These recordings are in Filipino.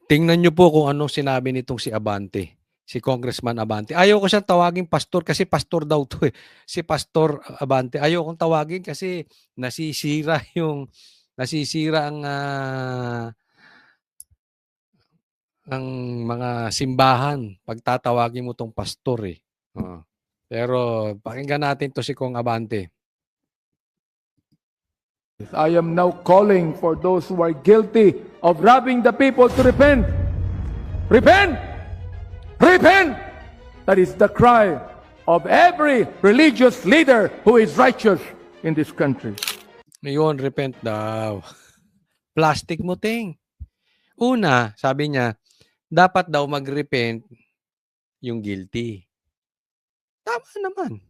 Tingnan niyo po kung anong sinabi nitong si Abante, si Congressman Abante. Ayaw ko siyang tawaging pastor kasi pastor daw 'to, eh. Si Pastor Abante, ayaw kong tawagin kasi nasisira ang mga simbahan 'pag tatawagin mo 'tong pastor, eh. Oo. Pero pakinggan natin 'to si Kong Abante. I am now calling for those who are guilty of robbing the people to repent. Repent! Repent! That is the cry of every religious leader who is righteous in this country. Ngayon, repent daw. Plastic mo, ting. Una, sabi niya, dapat daw mag-repent yung guilty. Tama naman.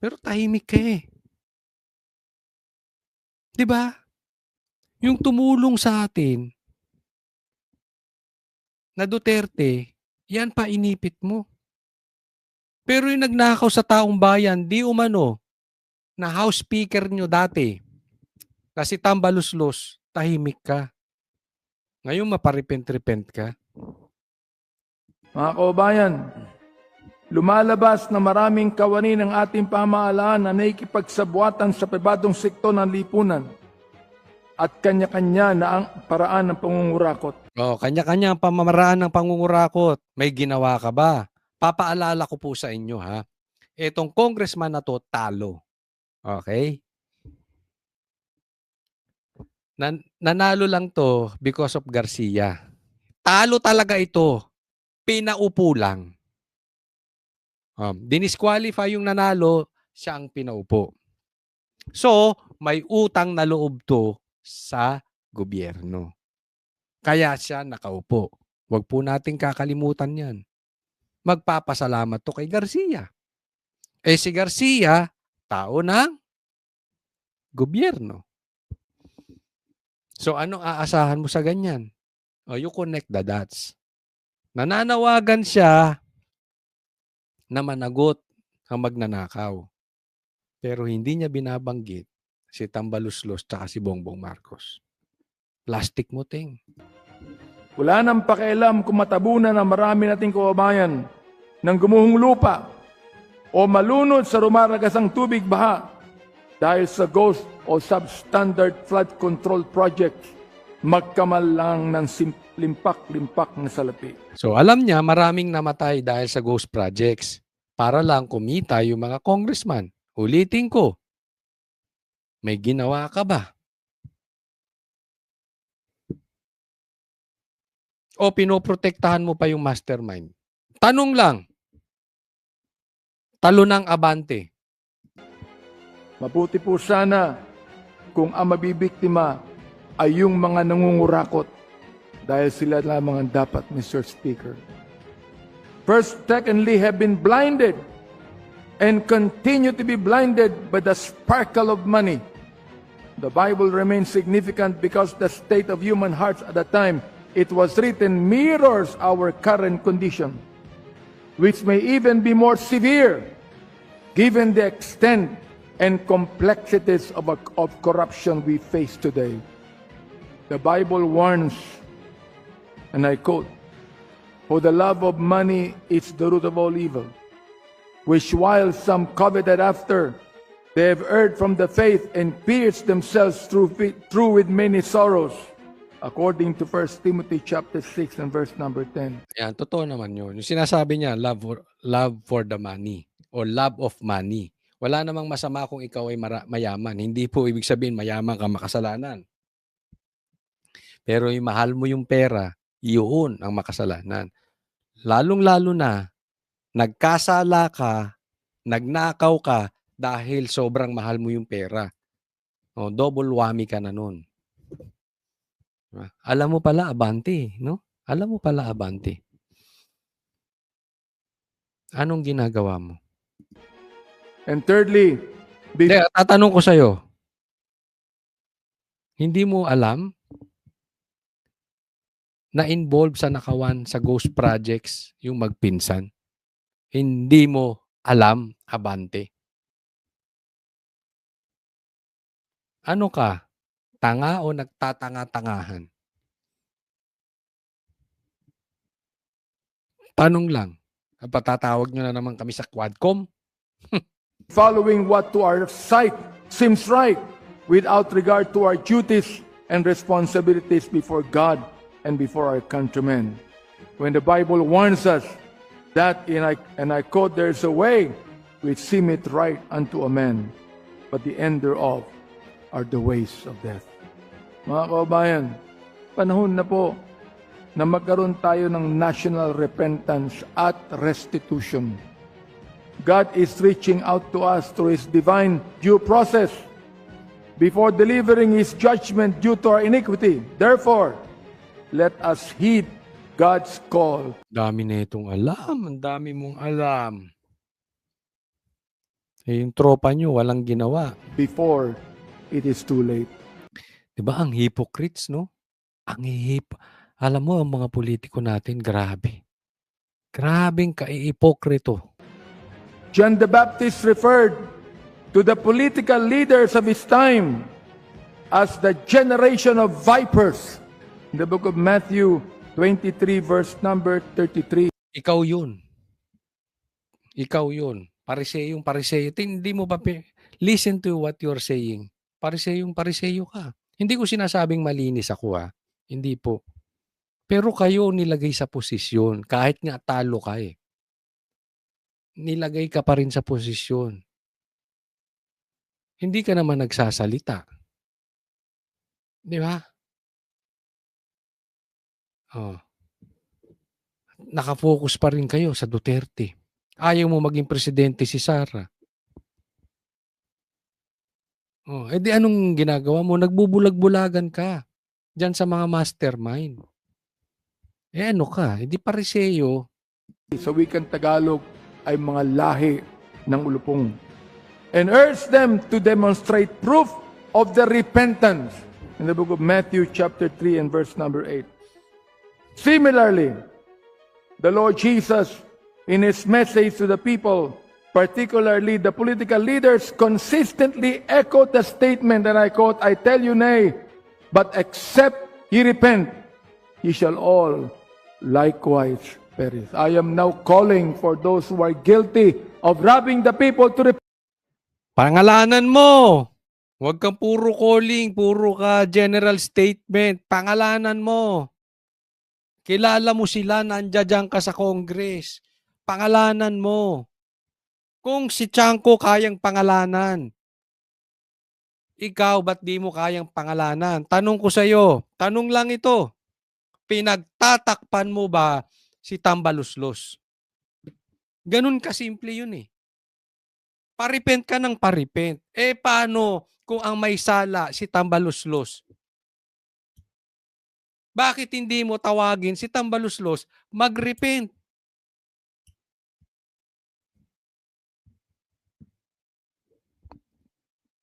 Pero tahimik ka, eh. 'Di ba? Yung tumulong sa atin na Duterte, yan pa inipit mo. Pero yung nagnakaw sa taong bayan, di umano, na House Speaker nyo dati, kasi tambaluslos, tahimik ka. Ngayon maparepent-repent ka. Mga kababayan, lumalabas na maraming kawani ng ating pamahalaan na naikipagsabuatan sa pribadong sektor ng lipunan at kanya-kanya na ang paraan ng pangungurakot. Kanya-kanya ang pamamaraan ng pangungurakot. May ginawa ka ba? Papaalala ko po sa inyo, ha. Etong congressman na to, talo. Okay? Nanalo lang to because of Garcia. Talo talaga ito. Pinaupo lang. Dinisqualify yung nanalo, siya ang pinaupo. So, may utang na loob to sa gobyerno. Kaya siya nakaupo. Huwag po nating kakalimutan yan. Magpapasalamat to kay Garcia. Eh si Garcia, tao ng gobyerno. So anong aasahan mo sa ganyan? You connect the dots. Nananawagan siya na managot ang magnanakaw. Pero hindi niya binabanggit si Tambaluslos at si Bongbong Marcos. Plastic mo, ting. Wala nang pakialam kung matabunan ang marami nating kababayan ng gumuhong lupa o malunod sa rumaragasang tubig baha dahil sa ghost o substandard flood control projects, magkamal lang ng limpak-limpak na salapi. So alam niya maraming namatay dahil sa ghost projects para lang kumita yung mga congressman. Ulitin ko, may ginawa ka ba? O pinoprotektahan mo pa yung mastermind? Tanong lang, talo ng Abante. Mabuti po sana kung ang mabibiktima ay yung mga nangungurakot dahil sila lamang ang dapat, Mr. Speaker. First, secondly, have been blinded and continue to be blinded by the sparkle of money. The Bible remains significant because the state of human hearts at that time, it was written, mirrors our current condition, which may even be more severe given the extent and complexities of corruption we face today. The Bible warns, and I quote, "For the love of money is the root of all evil, which while some coveted after, they have erred from the faith and pierced themselves through with many sorrows." According to 1 Timothy chapter 6 and verse number 10. Yan, totoo naman yun. Yung sinasabi niya, love for the money or love of money. Wala namang masama kung ikaw ay mayaman. Hindi po ibig sabihin mayaman ka makasalanan. Pero yung mahal mo yung pera, yun ang makasalanan. Lalong-lalo na, nagkasala ka, nagnakaw ka dahil sobrang mahal mo yung pera. Double whammy ka na nun. Alam mo pala, Abante, no? Alam mo pala, Abante. Anong ginagawa mo? And thirdly, tatanong ko sa'yo, hindi mo alam na involved sa nakawan sa ghost projects yung magpinsan? Hindi mo alam, Abante? Ano ka? Tanga o nagtatanga-tangahan? Tanong lang, patatawag nyo na naman kami sa Quadcom? following what to our sight seems right, without regard to our duties and responsibilities before God and before our countrymen. When the Bible warns us that, and I quote, there is a way which seemeth right unto a man, but the end thereof are the ways of death. Mga kababayan, panahon na po na magkaroon tayo ng national repentance at restitution. God is reaching out to us through His divine due process before delivering His judgment due to our iniquity. Therefore, let us heed God's call. Dami na itong alam. Ang dami mong alam. Eh, yung tropa nyo, walang ginawa. Before it is too late. Diba ang hypocrites, no? Alam mo, ang mga politiko natin, grabe. Grabing kaiipokrito. John the Baptist referred to the political leaders of his time as the generation of vipers. In the book of Matthew 23, verse number 33. Ikaw yun. Ikaw yun. Pariseyong pariseyo. Hindi mo ba listen to what you're saying. Pariseyong pariseyo ka. Hindi ko sinasabing malinis ako, ha. Hindi po. Pero kayo nilagay sa posisyon. Kahit nga talo ka eh. Nilagay ka pa rin sa posisyon. Hindi ka naman nagsasalita. Di ba? Oh. Nakafocus pa rin kayo sa Duterte. Ayaw mo maging presidente si Sara. Oh, edi anong ginagawa mo? Nagbubulag-bulagan ka diyan sa mga mastermind. Eh ano ka? Edi pariseyo. Sa wikang Tagalog ay mga lahi ng ulupong. And urge them to demonstrate proof of their repentance. In the book of Matthew chapter 3 and verse number 8. Similarly, the Lord Jesus, in His message to the people, particularly the political leaders, consistently echoed the statement, and I quote, I tell you nay, but except ye repent, ye shall all likewise perish. I am now calling for those who are guilty of robbing the people to repent. Pangalanan mo. Huwag kang puro calling, puro ka general statement. Pangalanan mo. Kilala mo sila, nandiyan ka sa Congress. Pangalanan mo. Kung si Chanko kayang pangalanan, ikaw ba't di mo kayang pangalanan? Tanong ko sa'yo, tanong lang ito. Pinagtatakpan mo ba si Tambaluslos? Ganun kasimple yun eh. Paripent ka ng paripent. Eh paano kung ang may sala si Tambaluslos? Bakit hindi mo tawagin si Tambaluslos mag-repent?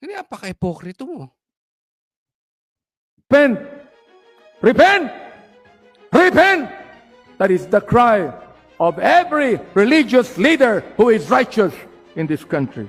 Hindi, apaka-ipokrito mo. Repent! Repent! Repent! That is the cry of every religious leader who is righteous in this country.